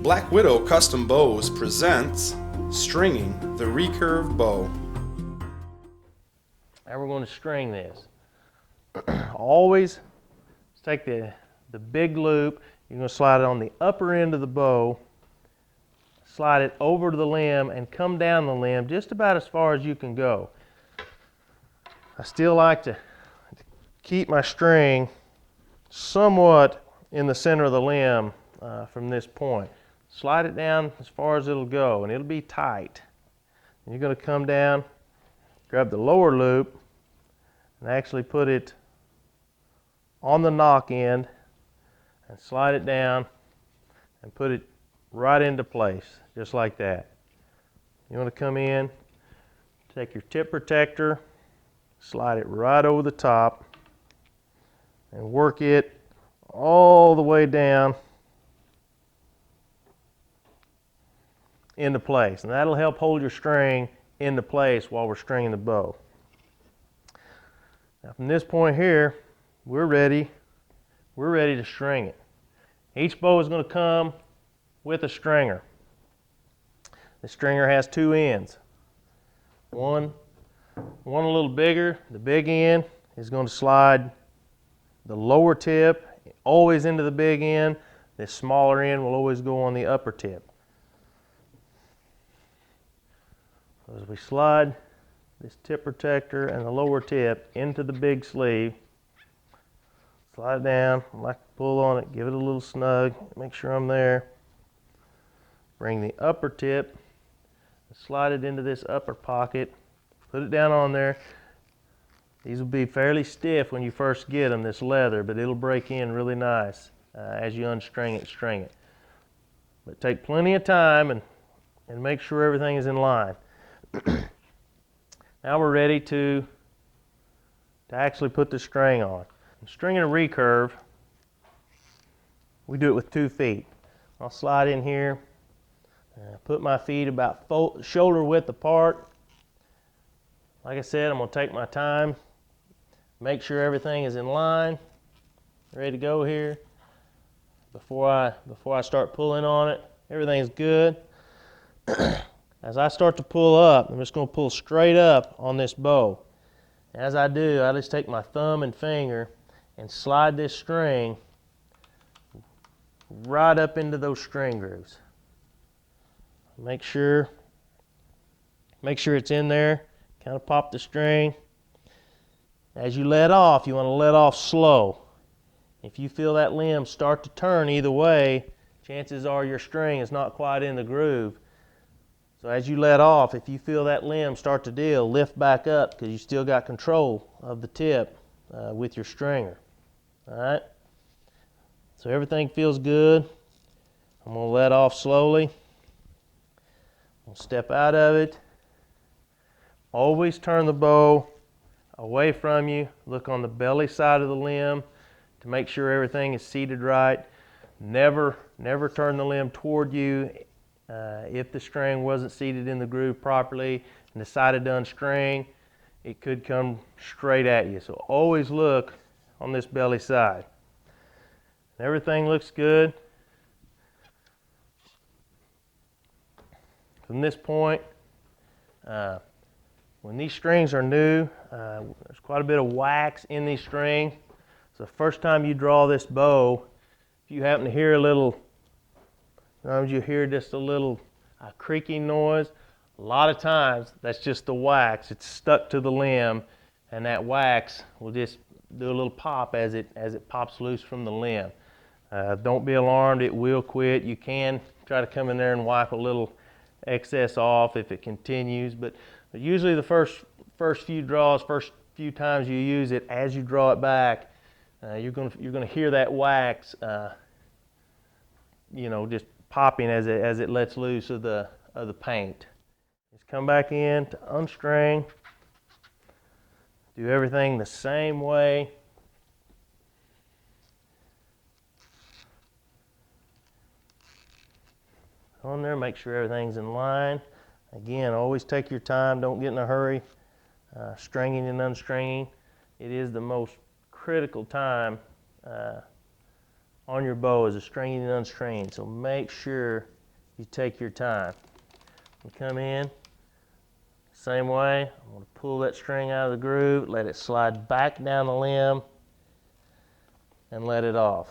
Black Widow Custom Bows presents Stringing the Recurve Bow. Now we're going to string this. Always take the big loop, you're going to slide it on the upper end of the bow, slide it over to the limb and come down the limb just about as far as you can go. I still like to keep my string somewhat in the center of the limb from this point. Slide it down as far as it'll go and it'll be tight. And you're going to come down, grab the lower loop and actually put it on the knock end and slide it down and put it right into place, just like that. You want to come in, take your tip protector, slide it right over the top and work it all the way down into place, and that'll help hold your string into place while we're stringing the bow. Now from this point here, we're ready to string it. Each bow is going to come with a stringer. The stringer has two ends. One a little bigger. The big end is going to slide the lower tip always into the big end. The smaller end will always go on the upper tip. As we slide this tip protector and the lower tip into the big sleeve, slide it down, I like to pull on it, give it a little snug, make sure I'm there. Bring the upper tip, slide it into this upper pocket, put it down on there. These will be fairly stiff when you first get them, this leather, but it'll break in really nice as you unstring it, string it. But take plenty of time and make sure everything is in line. Now we're ready to actually put the string on. Stringing a recurve, we do it with 2 feet. I'll slide in here, put my feet about shoulder width apart. Like I said, I'm going to take my time, make sure everything is in line, ready to go here. Before I start pulling on it, everything's good. As I start to pull up, I'm just going to pull straight up on this bow. As I do, I just take my thumb and finger and slide this string right up into those string grooves. Make sure it's in there. Kind of pop the string. As you let off, you want to let off slow. If you feel that limb start to turn either way, chances are your string is not quite in the groove. So as you let off, if you feel that limb start to deal, lift back up because you still got control of the tip with your stringer. All right? So everything feels good. I'm going to let off slowly. I'll step out of it. Always turn the bow away from you. Look on the belly side of the limb to make sure everything is seated right. Never turn the limb toward you if the string wasn't seated in the groove properly and decided to unstring, it could come straight at you. So always look on this belly side. Everything looks good. From this point, when these strings are new, there's quite a bit of wax in these strings. So the first time you draw this bow, if you happen to hear a little, sometimes you hear just a little creaking noise. A lot of times that's just the wax. It's stuck to the limb, and that wax will just do a little pop as it pops loose from the limb. Don't be alarmed, it will quit. You can try to come in there and wipe a little excess off if it continues, but usually the first few draws, first few times you use it, as you draw it back, you're going to hear that wax, just popping as it lets loose of the paint. Just come back in to unstring. Do everything the same way. On there, make sure everything's in line. Again, always take your time. Don't get in a hurry. Stringing and unstringing, it is the most critical time on your bow is a stringing and unstringing, so make sure you take your time. You come in, same way, I'm going to pull that string out of the groove, let it slide back down the limb, and let it off.